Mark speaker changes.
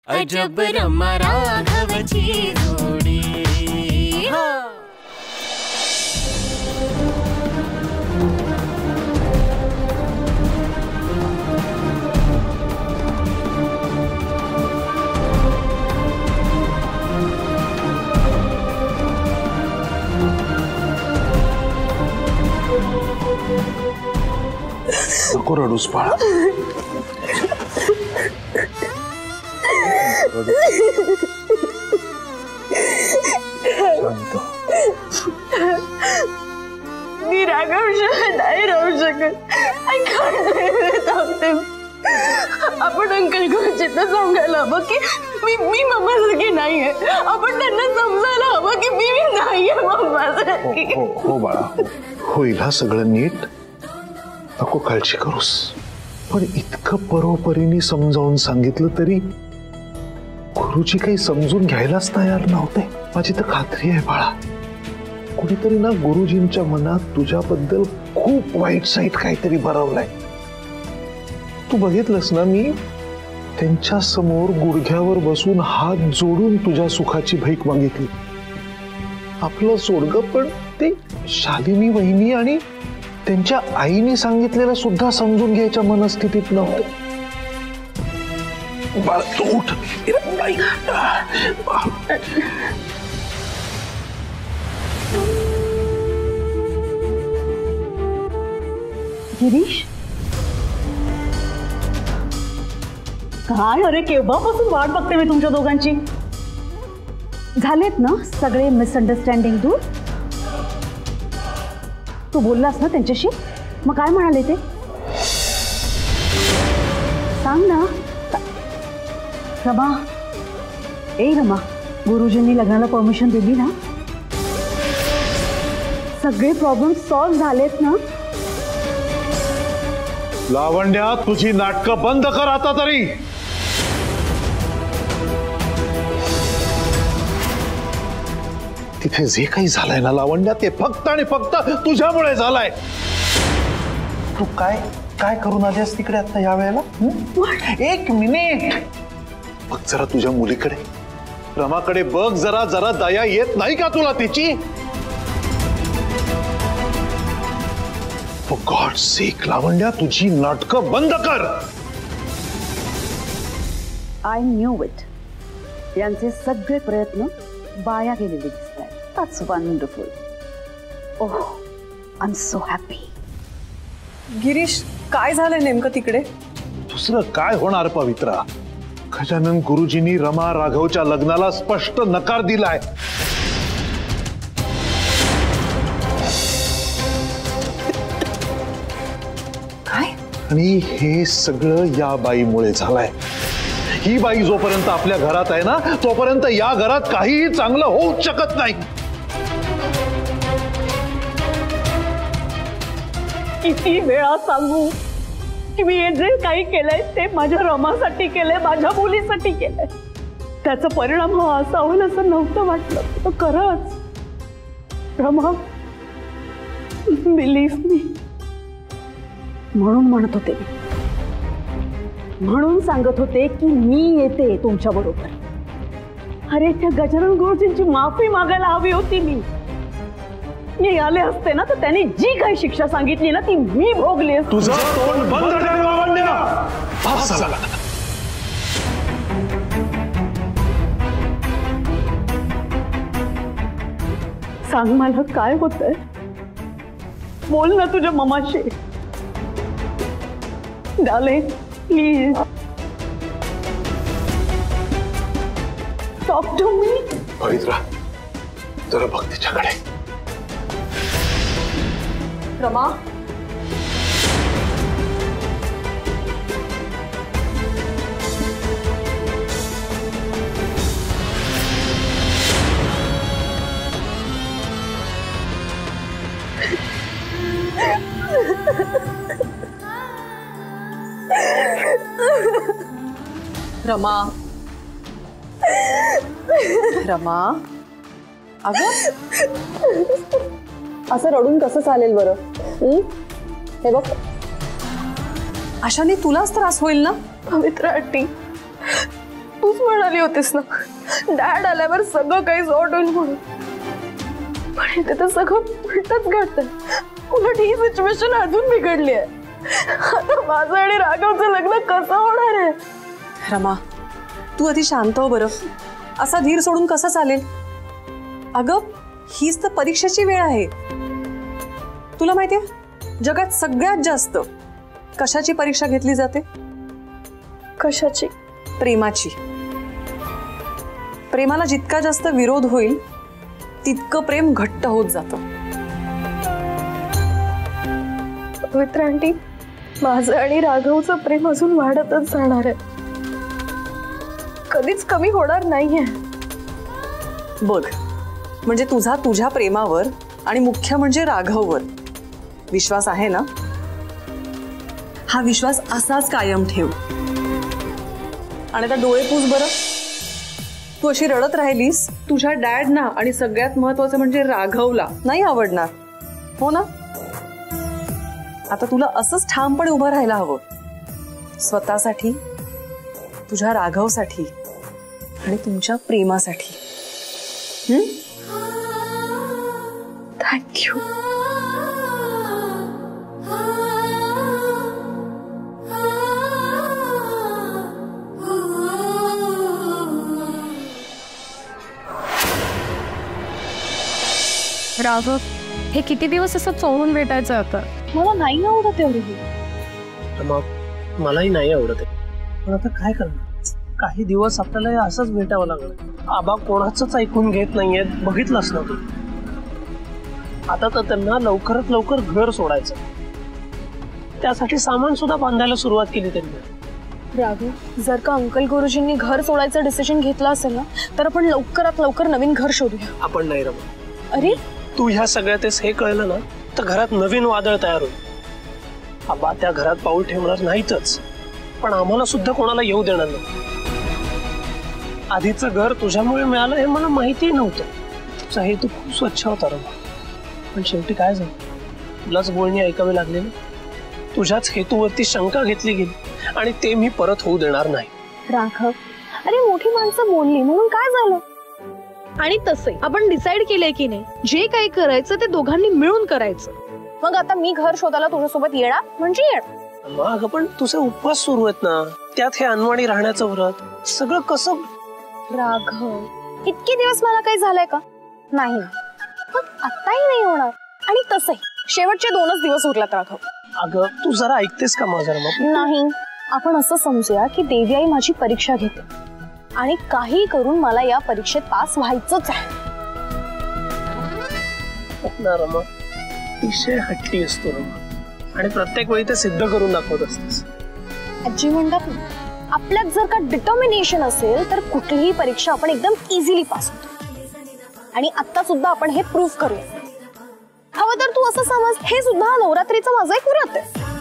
Speaker 1: अजब रमा राघवची जोडी।
Speaker 2: नको रडूस बाळा।
Speaker 3: मी राघवशिवाय नाही राहू शकत। I can't live without him. आपण अंकल गुरुजींना सांगायला हवं की मी मम्मासारखी नाहीये। आपण त्यांना समजायला हवं की मी नाहीये मम्मासारखी।
Speaker 2: हो बाळा, होईल हा सगळं नीट, नको काळजी करूस। पण इतकं परोपरीने समजावून सांगितलं तरी गुरुजी काही समजून घ्यायलाच तयार नव्हते। माझी तर खात्री आहे बाळा, कुणीतरी ना गुरुजींच्या मनात तुझ्याबद्दल खूप वाईट साईट काहीतरी भरवलाय। तू बघितलंस ना, मी त्यांच्या समोर गुडघ्यावर बसून हात जोडून तुझ्या सुखाची भीक मागितली। आपलं सोडग, पण ते शालिनी वहिनी आणि त्यांच्या आईने सांगितलेलं सुद्धा समजून घ्यायच्या मनस्थितीत नव्हते। बाळा तू उठ।
Speaker 3: गिरीश, काय अरे, केव्हापासून वाट बघते मी तुमच्या दोघांची। झालेत ना सगळे मिसअंडरस्टँडिंग दूर? तू बोललास ना त्यांच्याशी, मग काय म्हणाले ते सांग ना। रमा, रमा, गुरुजींनी लग्नाला परमिशन दिली ना? सगळे प्रॉब्लेम सॉल्व्ह झालेत ना?
Speaker 2: लावण्या, तुझी नाटकं बंद कर आता तरी। तिथे जे काही झालंय ना लावण्या, ते फक्त आणि फक्त तुझ्यामुळे झालंय। तू काय काय करून आलीस तिकडे आता या वेळेला? एक मिनिट बघ जरा तुझ्या मुलीकडे, रमाकडे बघ जरा। जरा दया येत नाही का तुला तिची? फॉर गॉड सेक लावण्या, तुझी नाटकं बंद कर।
Speaker 3: I knew it. यांचे सगळे प्रयत्न वाया गेलेले दिसत आहेत। That's wonderful. Oh, I am so happy.
Speaker 4: Girish, काय झालंय नेमकं तिकडे?
Speaker 2: दुसरं काय होणार पवित्रा, गजानन गुरुजींनी रमा राघवच्या लग्नाला स्पष्ट नकार दिलाय।
Speaker 4: काय?
Speaker 2: आणि हे सगळं या बाईमुळे झालंय। ही बाई जोपर्यंत आपल्या घरात आहे ना, तोपर्यंत या घरात काहीही चांगलं होऊच शकत नाही।
Speaker 3: किती वेळा सांगू की मी जे काही केलंय ते माझ्या रमासाठी केलंय, माझ्या मुलीसाठी केलंय। त्याचा परिणाम हा असा होईल असं नव्हतं वाटलं, तर खरंच रमा, बिलीव्ह मी। म्हणून म्हणत होते, म्हणून सांगत होते की मी येते तुमच्या बरोबर। अरे, त्या गजानन गुरुजींची माफी मागायला हवी होती मी आले असते ना, तर त्यांनी जी काही शिक्षा सांगितली ना ती मी भोगली असती।
Speaker 2: तुझं तोंड बंद कर लावण्या। बस झालं।
Speaker 3: सांग मला काय होतंय, बोल ना तुझ्या ममाशी। Darling, please talk to me.
Speaker 2: Pavitra, जरा बघ तिच्याकडे।
Speaker 4: रमा, रमा, रमा, अगं
Speaker 3: असं रडून कसं चालेल बरं? हे बघ,
Speaker 4: अशाने तुलाच त्रास होईल ना?
Speaker 3: पवित्रा आंटी, तूच म्हणाली होतीस ना डॅड आल्यावर सगळं काही सॉर्ट होईल म्हणून, पण इथे तर सगळं उलटच घडतंय. उलट ही सिच्युएशन अजून बिघडली आहे. आता माझं आणि राघवचं लग्न कसं होणार आहे?
Speaker 4: रमा, तू आधी शांत हो बरं. असा धीर सोडून कसं चालेल? अगं, हीच तर परीक्षेची वेळ आहे. तुला माहितीये जगात सगळ्यात जास्त कशाची परीक्षा घेतली जाते?
Speaker 3: कशाची?
Speaker 4: प्रेमाची. प्रेमाला जितका जास्त विरोध होईल तितकं प्रेम घट्ट होत जातं.
Speaker 3: पवित्र आंटी, माझं आणि राघवचं प्रेम अजून वाढतच जाणार आहे, कधीच कमी होणार नाहीये.
Speaker 4: बघ, म्हणजे तुझा तुझ्या प्रेमावर आणि मुख्य म्हणजे राघववर विश्वास आहे ना? हा विश्वास असाच कायम ठेव. आणि आता डोळे पुस बरं. तू अशी रडत राहिलीस तुझ्या डॅडना आणि सगळ्यात महत्वाचं म्हणजे राघवला नाही आवडणार, हो ना? आता तुला असंच ठामपणे उभं राहायला हवं, स्वतःसाठी, तुझ्या राघवसाठी आणि तुमच्या प्रेमासाठी.
Speaker 3: थँक्यू.
Speaker 5: राघव, हे किती दिवस असं चोळून भेटायचं आता?
Speaker 3: मला नाही आवडत एवढी.
Speaker 6: मलाही नाही आवडत आहे, पण आता काय करणार? काही दिवस आपल्याला असंच भेटावं लागलं. आबा कोणाचंच ऐकून घेत नाहीयेत, बघितलंस ना तू. आता तर त्यांना लवकरात लवकर घर सोडायचं, त्यासाठी सामान सुद्धा बांधायला सुरुवात केली त्यांनी.
Speaker 3: राघव, जर का अंकल गुरुजींनी घर सोडायचं डिसिजन घेतलं असेल ना तर आपण लवकरात लवकर नवीन घर शोधूया.
Speaker 6: आपण नाही रमा.
Speaker 3: अरे
Speaker 6: तू ह्या सगळ्यातच हे कळलं ना तर घरात नवीन वादळ तयार होईल. आबा त्या घरात पाऊल ठेवणार नाहीतच, पण आम्हाला सुद्धा कोणाला येऊ देणार नाही. आधीचं घर तुझ्यामुळे मिळालं हे मला माहिती नव्हतं. तुझा हेतू खूप स्वच्छ होता रमा, पण शेवटी काय झालं? तुलाच बोलणी ऐकावी लागली ना. तुझ्याच हेतूवरती शंका घेतली गेली आणि ते मी परत होऊ देणार नाही.
Speaker 3: राघव, अरे मोठी माणसं बोलली म्हणून काय झालं? आणि तसंही आपण डिसाइड केलंय की नाही, जे काही करायचं ते दोघांनी मिळून करायचं. मग आता मी घर शोधायला तुझ्यासोबत येणार म्हणजे येणार.
Speaker 6: मग पण तुझे उपवास सुरू आहेत ना, त्यात हे अनवाणी राहण्याचं व्रत सगळं कसं?
Speaker 3: राघव, इतके दिवस मला काही झालंय का? नाही, मग आताही नाही होणार. आणि तसंही शेवटचे 2च दिवस उरलात राघव.
Speaker 6: अगं तू जरा ऐकतेस का माझं रमा?
Speaker 3: नाही, आपण असं समजूया की देवी आई माझी परीक्षा घेते आणि काही करून मला या परीक्षेत पास व्हायचंच आहे.
Speaker 6: रमा, अतिशय हट्टी असतो रमा, आणि प्रत्येक वेळी ते सिद्ध करून दाखवत असतेस.
Speaker 3: आजी म्हणतात ना, आपल्यात जर का डिटर्मिनेशन असेल तर कुठलीही परीक्षा आपण एकदम इझिली पास होतो. आणि आता सुद्धा आपण हे प्रूव्ह करूया. हवं तर तू असं समज, हे सुद्धा नवरात्रीचं माझं एक व्रत आहे.